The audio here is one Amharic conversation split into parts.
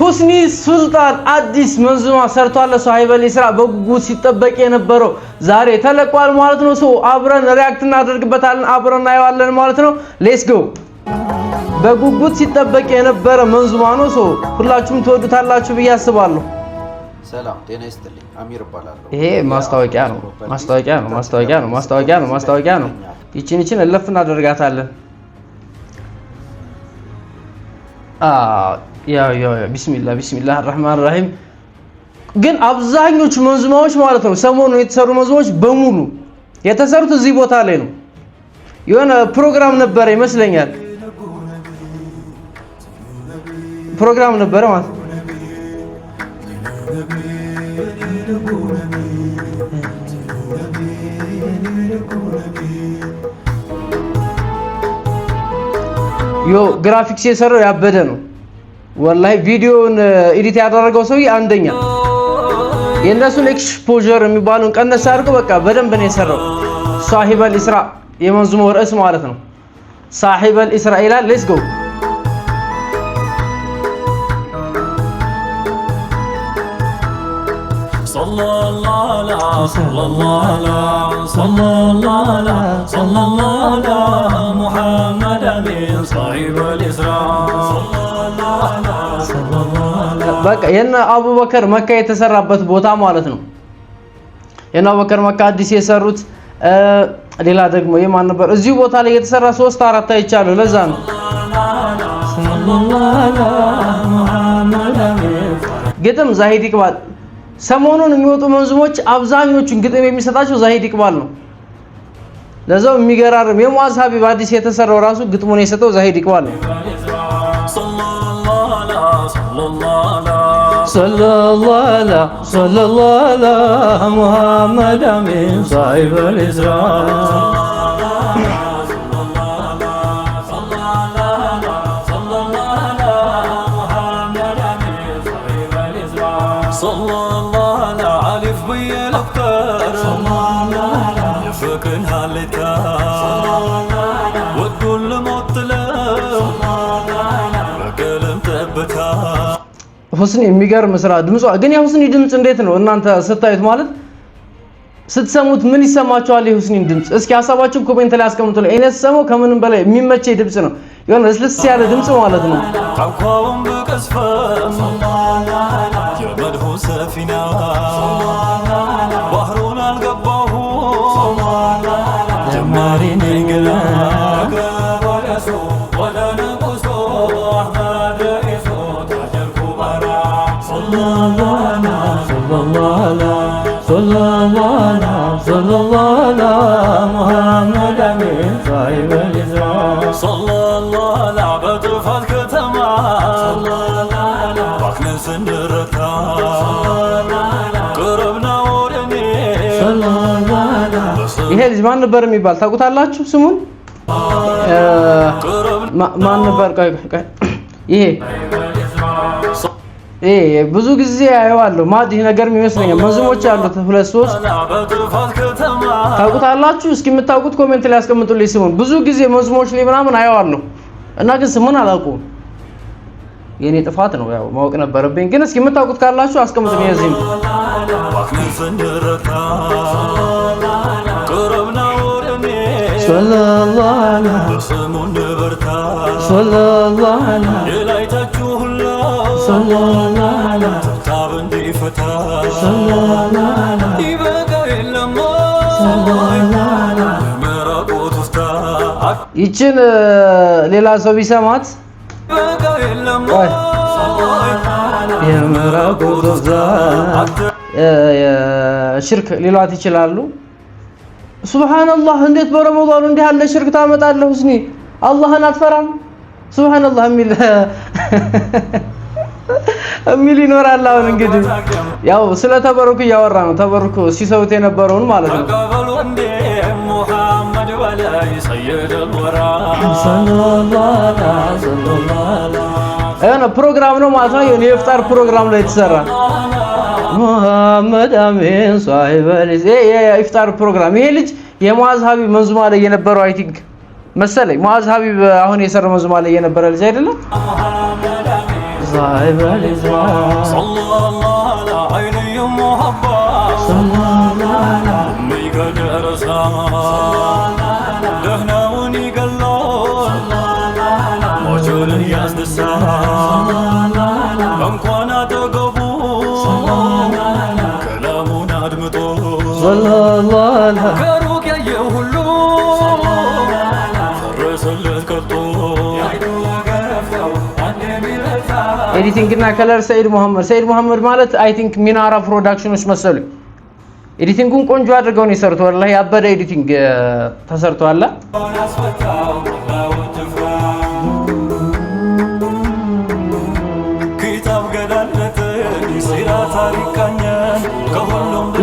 ሁስኒ ሱልጣን አዲስ መንዙማ ሰርቷል ለሷሂብ አልኢስራ በጉጉት ሲጠበቅ የነበረው ዛሬ ተለቋል ማለት ነው ሰው አብረን ሪአክት እናደርግበታለን አብረን እናየዋለን ማለት ነው ሌትስ ጎ በጉጉት ሲጠበቅ የነበረ መንዙማ ነው ሰው ሁላችሁም ተወዱታላችሁ ብዬ አስባለሁ ሰላም ጤና ይስጥልኝ አሚር እባላለሁ ይሄ ማስታወቂያ ነው ይቺን እለፍ እናደርጋታለን ያ ቢስሚላህ الرحمن الرحيم ግን አብዛኞቹ መንዙማዎች ማለት ነው ሰሞኑን የተሰሩ መንዙማዎች በሙሉ የተሰሩት እዚህ ቦታ ላይ ነው የሆነ ፕሮግራም ነበር ይመስለኛል ፕሮግራም ነበር ማለት ዮ ግራፊክስ የሰራው ያበደ ነው ወላሂ ቪዲዮን ኤዲት ያደረገው ሰውዬ አንደኛ የነሱን ኤክስፖዠር የሚባሉን ቀነስ አድርጎ በቃ በደንብ ነው የሰራው ሷሂብ አልኢስራ የመንዙማው ርዕስ ማለት ነው ሷሂብ አልኢስራ ይላል ሌትስ ጎ በቃ የነ አቡበከር መካ የተሰራበት ቦታ ማለት ነው የነ አቡበከር መካ አዲስ የሰሩት ሌላ ደግሞ የማን ነበር እዚህ ቦታ ላይ የተሰራ 3 4 አይቻለሁ ለዛ ነው ግጥም ዛሂድ ይቅባል ሰሞኑን የሚወጡ መንዙሞች አብዛኞቹን ግጥም የሚሰጣቸው ዛሂድ ይቅባል ነው ለዛው የሚገራርም የሙአዝ ሀቢብ አዲስ የተሰራው ራሱ ግጥሙን የሰጠው ዛሂድ ይቅባል ነው ሰለላሁ ዐላ ሙሐመድ አሚን ሷሂብ አልኢስራ ሁስኒ የሚገርም ስራ ድምጿ ግን የሁስኒ ድምጽ እንዴት ነው እናንተ ስታዩት ማለት ስትሰሙት ምን ይሰማችኋል የሁስኒን ድምጽ እስኪ ሐሳባችሁን ኮሜንት ላይ አስቀምጡልኝ እኔ ስሰማው ከምንም በላይ የሚመቸኝ ድምጽ ነው የሆነ ለስለስ ያለ ድምጽ ማለት ነው ታውቆም በቀስፈ የመድሁ ሰፊና ባህሩን አልገባሁ ጀማሪ ነግላ ወለሱ ወለነቁሶ አህመድ ኢሶ ታጀርኩ ባራ ሰለላሁ ዐላ ሙሐመድ አሚን ሷሂብ አልኢስራ ሰለላሁ ዐላ በጥፋት ከተማ ባክነን ስንረታ ቅርብና ወደኔ ይሄ ልጅ ማን ነበር የሚባል ታውቁታላችሁ ስሙን ማን ነበር ይሄ ብዙ ጊዜ አየዋለሁ ማዲህ ነገር የሚመስለኛል መንዙሞች አሉት 2 3 ታውቁታላችሁ እስኪ የምታውቁት ኮሜንት ላይ አስቀምጡልኝ ስሙን ብዙ ጊዜ መንዙሞች ላይ ምናምን አየዋለሁ እና ግን ስሙን አላውቀውም የኔ ጥፋት ነው ያው ማወቅ ነበረብኝ ግን እስኪ የምታውቁት ካላችሁ አስቀምጡልኝ እዚህም ሰለላሁ ዐላ ታብንዲ ፈታ ይችን ሌላ ሰው ቢሰማት የመራቆት ሽርክ ሊሏት ይችላሉ ሱብሃንአላህ እንዴት በረመዳን እንዲህ ያለ ሽርክ ታመጣለህ ሁስኒ አላህን አትፈራም ሱብሃንአላህ ሚል ይኖራል አሁን እንግዲህ ያው ስለ ተበረኩ ያወራ ነው ተበረኩ ሲሰውት የነበረውን ማለት ነው ሙሐመድ ወላይ ሰይደል ወራ ሰለላሁ ፕሮግራም ነው ማለት ነው የኢፍጣር ፕሮግራም ላይ ተሰራ ሙሐመድ አሚን ሷሂብ አልኢስራ የኢፍጣር ፕሮግራም ይሄ ልጅ የሙአዝ ሀቢብ መንዙማ ላይ የነበረው አይ ቲንክ መሰለኝ ሙአዝ ሀቢብ አሁን የሰራው መንዙማ ላይ የነበረ ልጅ አይደለም صاحب الإسراء صلى الله على عيني محبة صلى الله على أمي قد أرسال دهنا ونقلون موجود ياسدسال እንኳን አጠገቡ ከላሙን አድምጦ صلى الله على ከሩቅ ያየ ሁሉ ፈረሰለት ቀርቶ ኤዲቲንግ እና ከለር ሰይድ መሐመድ ማለት አይ ቲንክ ሚናራ ፕሮዳክሽኖች መሰሉኝ። ኤዲቲንጉን ቆንጆ አድርገው ነው የሰሩት። ወላሂ ያበደ ኤዲቲንግ ተሰርቷል።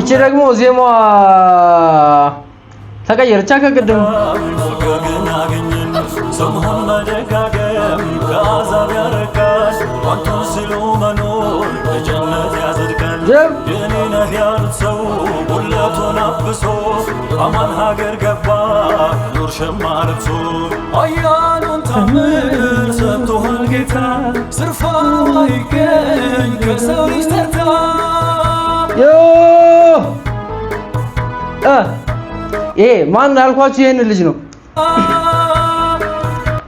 ይቺ ደግሞ ዜማዋ ተቀየረች ከቅድም አማን ሀገር ገባ ኑር ሸማረቱ አያኑን ታምር ሰጥቶሃል ጌታ ስርፋ ይገኝ ከሰው ልጅ ተርታ ይሄ ማን አልኳችሁ? ይሄን ልጅ ነው።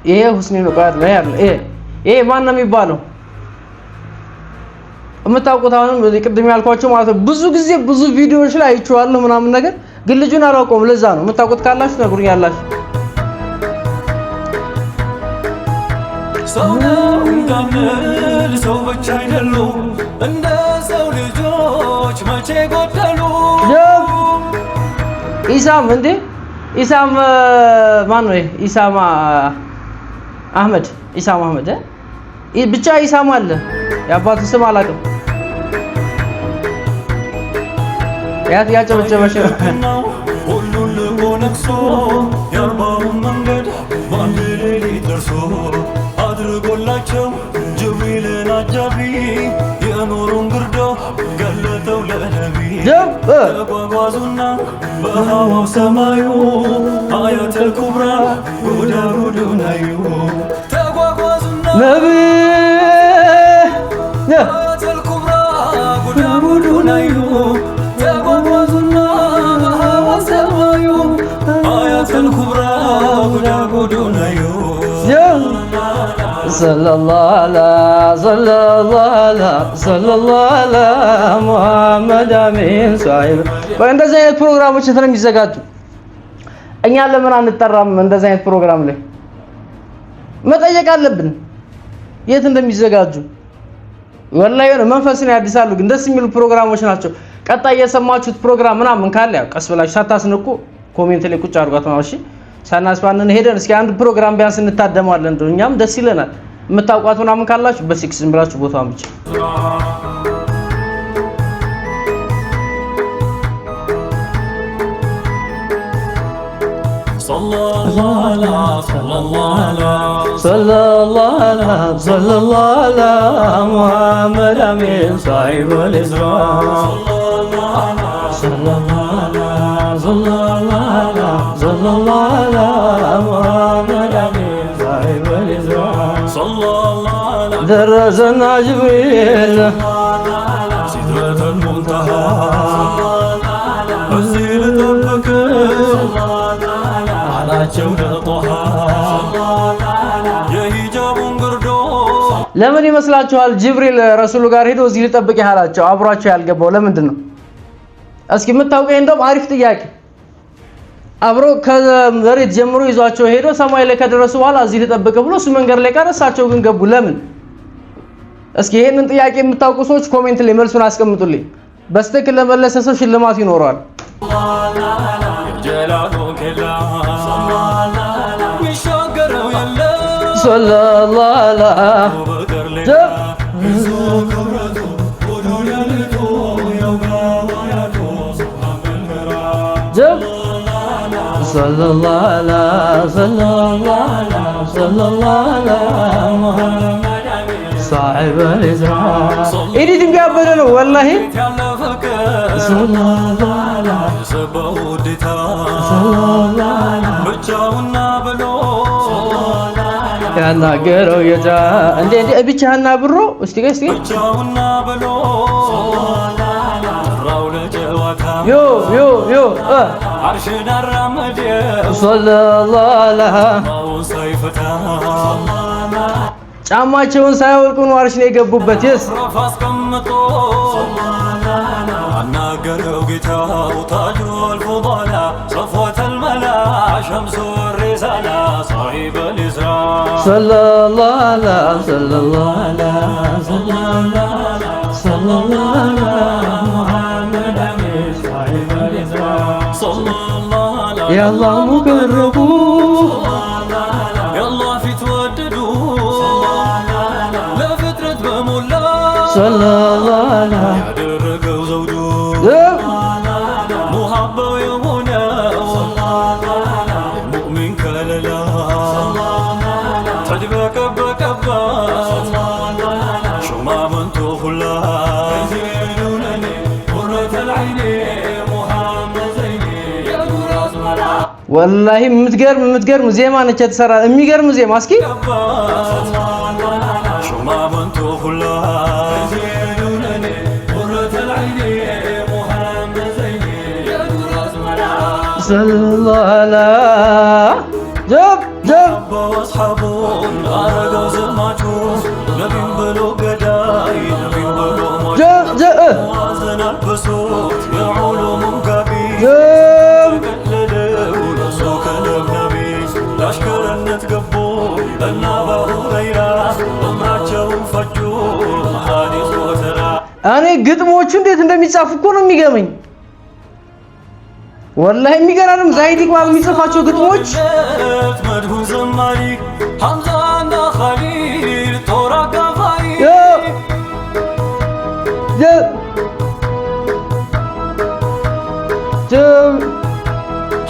ይሄ ሁስኒ ነው ቃል ነው ያለው። ይሄ ማን ነው የሚባለው? የምታውቁት አሁን ቅድም ያልኳችሁ ማለት ነው። ብዙ ጊዜ ብዙ ቪዲዮዎች ላይ አይቼዋለሁ ምናምን ነገር ግን ልጁን አላውቀውም። ለዛ ነው የምታውቁት ካላችሁ ነግሩኛላችሁ። ሰው ነው እንዳንል ሰው ብቻ አይደሉም እንደ ሰው ልጆች መቼ ጎደሉ ኢሳም እንዴ ኢሳም ማን ነው? ኢሳም አህመድ ብቻ ኢሳም አለ። የአባቱ ስም አላውቅም። ያጨበጨበሽ ሁሉን ልቆ ነቅሶ የአርባውን መንገድ በአንድ ሌሊት ደርሶ አድርጎላቸው ጅብሪልን አጃቢ የኑሩን ግርዶ ገለጠው ለነቢ ተጓጓዙና በሃዋው ሰማዩ አያተል ኩብራ ጉዳ ጉዱን አዩ ተጓጓዙና ነቢ አያተል ኩብራ ጉዳ ጉዱን አዩ ተጓጓዙና በሃዋው ሰማዩ አያተል ኩብራ ጉዳ ጉዱን አዩ ሰለላሁ ዐላ ሙሐመድ አሚን ሷሂብ። እንደዚህ አይነት ፕሮግራሞች እንትን የሚዘጋጁ እኛ ለምን አንጠራም? እንደዚህ አይነት ፕሮግራም ላይ መጠየቅ አለብን የት እንደሚዘጋጁ። ወላሂ የሆነ መንፈስን ያድሳሉ። ግን ደስ የሚሉ ፕሮግራሞች ናቸው። ቀጣይ የሰማችሁት ፕሮግራም ምናምን ካለ ያው ቀስ ብላችሁ ሳታስንቁ ኮሜንት ላይ ቁጭ አድርጓት ነው። እሺ ሳናስባንን ሄደን እስኪ አንድ ፕሮግራም ቢያንስ እንታደማለን። እንደው እኛም ደስ ይለናል። የምታውቋት ምናምን ካላችሁ በሲክስ ዝም ብላችሁ ቦታውን ብቻ ሰለላሁ ዐላ ሙሐመድ አሚን ሷሂቡል ኢስራእ ሰለላሁ ዐላ ሙሐመድ አሚን ሷሂቡል ኢስራእ ደረሰና ጅብሪል ሲድረተል ሙንተሃ እዚህ ልጠብቅ አላቸው ለጦሃ የሂጃቡን ግርዶ ለምን ይመስላችኋል ጅብሪል ረሱሉ ጋር ሄዶ እዚህ ልጠብቅ ያላቸው አብሯቸው ያልገባው ለምንድን ነው? እስኪ የምታውቀው እንደውም አሪፍ ጥያቄ። አብሮ ከመሬት ጀምሮ ይዟቸው ሄዶ ሰማይ ላይ ከደረሱ በኋላ እዚህ ልጠብቅ ብሎ እሱ መንገድ ላይ ቀረ፣ እሳቸው ግን ገቡ። ለምን? እስኪ ይሄንን ጥያቄ የምታውቁ ሰዎች ኮሜንት ላይ መልሱን አስቀምጡልኝ። በስትክክል ለመለሰ ሰው ሽልማት ይኖረዋል። ሰለላሁ ዐላ ሳሒበል ኢስራእ ኤዲቲንግ ያበደ ነው ወላሂ። ያናገረው የታ እንዴ ብቻህና ብሮ እስቲ ብቻውና ብሎ ራው ለጀዋታ ዮ አርሽን አራመደ ሰለላሁ ዐለይሂ ሳይፈታ ጫማቸውን ሳይወልቁ ነው አርሽ ነው የገቡበት የስ አስቀምጦ አናገረው ጌታው ታጅሩል ፉዳላ ሰፍወተል መላ ሸምሱ ሪሳላ صاحب الإسراء ሰለላሁ ዐለይሂ ሙሐመድ صاحب الإسراء የአላህ ሙቀረቡ የአላህ ፊት ወደዱ ለፍጥረት በሞላ ሰለላሁ ዐለይሂ ያደረገው ዘውዱ ሙሐባው የሆነው ሙእሚን ከለላ ተድበቀበቀበት ሹማምንቱ ሁላ ዘይኑነኒ ቁረተል ዐይኒ ሙሐመድ ዘይኒ የኑር አዝመራ ወላሂ የምትገርም ዜማ ነች የተሰራ የሚገርም ዜማ እስኪ ሹማምንቱ ሁላ ዘይኑነኒ ቁረተል ዐይኒ ሙሐመድ ዘይኒ የኑር አዝመራ ሰለላሁ ዐለይሂ ጀብ በአስሓቡን አረገው ዘማቹ ነቢን ብሎ ገዳይ ነቢን ብሎ ዋዘን አልበሱት የዑሉሙን ጋቢ ተቀለለው ለሱ ከነብነቢ ለአሽከርነት ገቡ እና አቡ ሁረይራ እምራቸውን ፈጁ ሐዲስ ወተራ እኔ ግጥሞቹ እንዴት እንደሚጻፉ እኮ ነው የሚገርመኝ ወላሂ የሚገርም ዛይድ ኢቅባል የሚጽፋቸው ግጥሞች መድሁን ዘማሪ ሐምዛና ኸሊል ጦር አጋፋሪ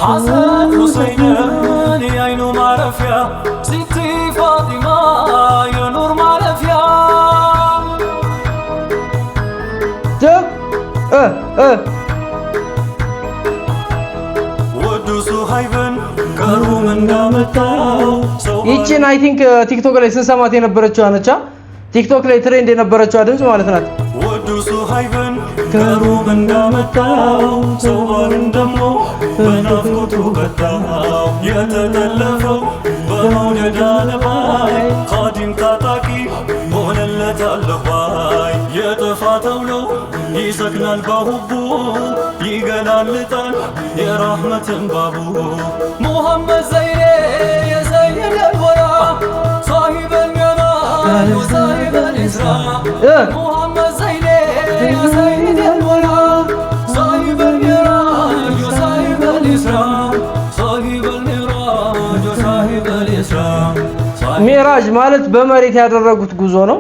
ሐሰን ሁሰይንን የአይኑ ማረፊያ ሲቲ ፋጢማ የኑር ማለፊያ ሱሃይብን ከሩም እንዳመጣው ይቺን አይ ቲንክ ቲክቶክ ላይ ስንሰማት የነበረችው አነቻ ቲክቶክ ላይ ትሬንድ የነበረችው ድምጽ ማለት ናት። ወዱ ሱሃይብን ከሩም እንዳመጣው ሰዋርን ደሞ በናፍቆቱ ቀጣው የተጠለፈው በመውደድ አለባይ ኻዲም ታጣቂ ሆነለት አለባይ የጥፋተው ነው ይሰክናል በሁቡ ይገላልጣል የራህመትን ባቡ ሙሐመድ ዘይኔ የሰይድ አልወራ صاحب المنام وصاحب الإسراء محمد ዘይኔ የሰይድ አልወራ صاحب المنام وصاحب الإسراء صاحب المنام وصاحب الإسراء ሚዕራጅ ማለት በመሬት ያደረጉት ጉዞ ነው።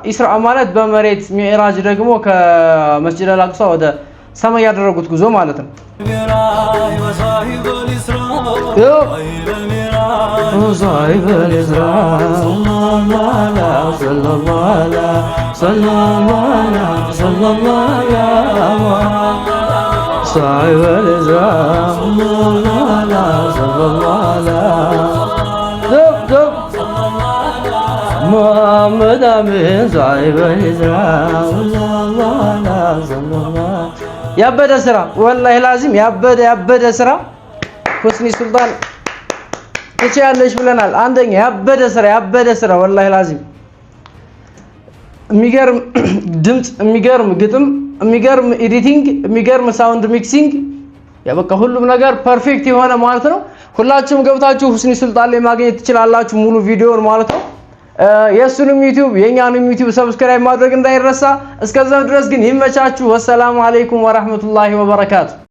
ኢስራ ማለት በመሬት ሚዕራጅ ደግሞ ከመስጂድ አልአቅሳ ወደ ሰማይ ያደረጉት ጉዞ ማለት ነው። صاحب الإسراء صلى الله يا محمد صاحب الإسراء صلى الله محمد أمين صاحب الإسراء صلى الله ያበደ ስራ ወላሂ ላዚም ያበደ ስራ ሁስኒ ሱልጣን ትችያለሽ ብለናል። አንደኛ ያበደ ስራ ወላሂ ላዚም የሚገርም ድምጽ፣ የሚገርም ግጥም፣ የሚገርም ኤዲቲንግ፣ የሚገርም ሳውንድ ሚክሲንግ ያበቃ ሁሉም ነገር ፐርፌክት የሆነ ማለት ነው። ሁላችሁም ገብታችሁ ሁስኒ ሱልጣን ላይ ማግኘት ትችላላችሁ ሙሉ ቪዲዮን ማለት ነው። የሱንም ዩቲዩብ የኛንም ዩቲዩብ ሰብስክራይብ ማድረግ እንዳይረሳ። እስከዛው ድረስ ግን ይመቻችሁ። ወሰላሙ አለይኩም ወራህመቱላሂ ወበረካቱ።